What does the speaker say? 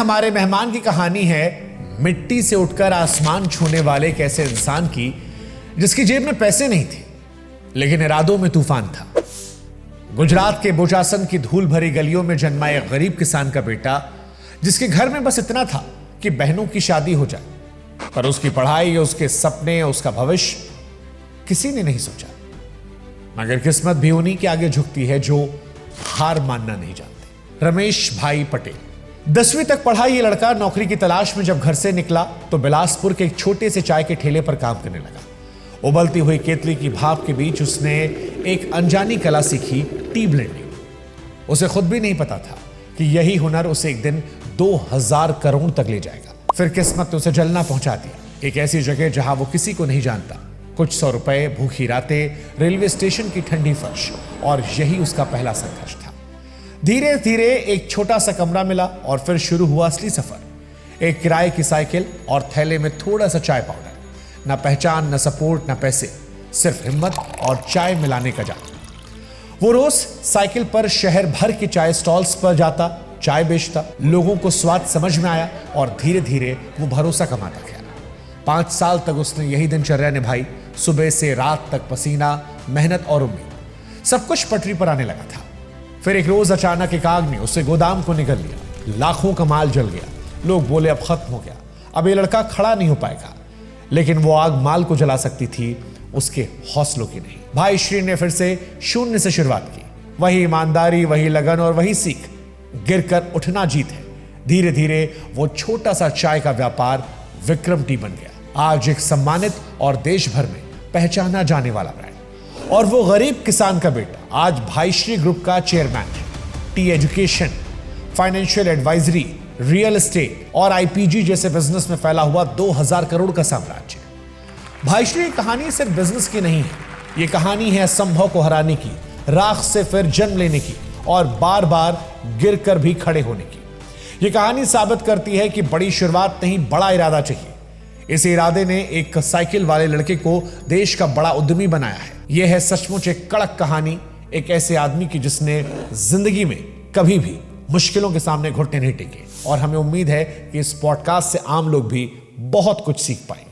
हमारे मेहमान की कहानी है मिट्टी से उठकर आसमान छूने वाले एक ऐसे इंसान की जिसकी जेब में पैसे नहीं थे लेकिन इरादों में तूफान था। गुजरात के बोचासन की धूल भरी गलियों में जन्मा एक गरीब किसान का बेटा जिसके घर में बस इतना था कि बहनों की शादी हो जाए, पर उसकी पढ़ाई, उसके सपने, उसका भविष्य किसी ने नहीं सोचा। मगर किस्मत भी उन्हीं के आगे झुकती है जो हार मानना नहीं जानते। रमेश भाई पटेल 10वीं तक पढ़ा ये लड़का नौकरी की तलाश में जब घर से निकला तो बिलासपुर के एक छोटे से चाय के ठेले पर काम करने लगा। उबलती हुई केतली की भाप के बीच उसने एक अनजानी कला सीखी, टी ब्लेंडिंग। उसे खुद भी नहीं पता था कि यही हुनर उसे एक दिन 2000 करोड़ तक ले जाएगा। फिर किस्मत ने उसे जलना पहुंचा दिया, एक ऐसी जगह जहां वो किसी को नहीं जानता। कुछ 100 रुपए, भूखी रातें, रेलवे स्टेशन की ठंडी फर्श, और यही उसका पहला संघर्ष था। धीरे धीरे एक छोटा सा कमरा मिला और फिर शुरू हुआ असली सफर। एक किराए की साइकिल और थैले में थोड़ा सा चाय पाउडर। ना पहचान, ना सपोर्ट, ना पैसे, सिर्फ हिम्मत और चाय मिलाने का जादू। वो रोज साइकिल पर शहर भर के चाय स्टॉल्स पर जाता, चाय बेचता। लोगों को स्वाद समझ में आया और धीरे धीरे वो भरोसा कमाता गया। 5 साल तक उसने यही दिनचर्या निभाई, सुबह से रात तक पसीना, मेहनत और उम्मीद, सब कुछ पटरी पर आने लगा था। फिर एक रोज अचानक एक आग ने उसे गोदाम को निगल लिया। लाखों का माल जल गया। लोग बोले अब खत्म हो गया, अब ये लड़का खड़ा नहीं हो पाएगा। लेकिन वो आग माल को जला सकती थी, उसके हौसलों की नहीं। भाई श्री ने फिर से शून्य से शुरुआत की। वही ईमानदारी, वही लगन और वही सीख। गिरकर उठना जीत है। धीरे धीरे वो छोटा सा चाय का व्यापार विक्रम टी बन गया, आज एक सम्मानित और देश भर में पहचाना जाने वाला ब्रांड। और वो गरीब किसान का बेटा आज भाईश्री ग्रुप का चेयरमैन है। T education, financial advisory, real estate और आईपीजी जैसे बिजनेस में फैला हुआ 2000 करोड़ का साम्राज्य। भाईश्री की कहानी सिर्फ बिजनेस की नहीं है, ये कहानी है असंभव को हराने की, राख से फिर जन्म लेने की और बार बार गिरकर भी खड़े होने की। ये कहानी साबित करती है कि बड़ी शुरुआत नहीं, बड़ा इरादा चाहिए। इस इरादे ने एक साइकिल वाले लड़के को देश का बड़ा उद्यमी बनाया है। यह है सचमुच एक कड़क कहानी, एक ऐसे आदमी की जिसने जिंदगी में कभी भी मुश्किलों के सामने घुटने नहीं टेके। और हमें उम्मीद है कि इस पॉडकास्ट से आम लोग भी बहुत कुछ सीख पाएंगे।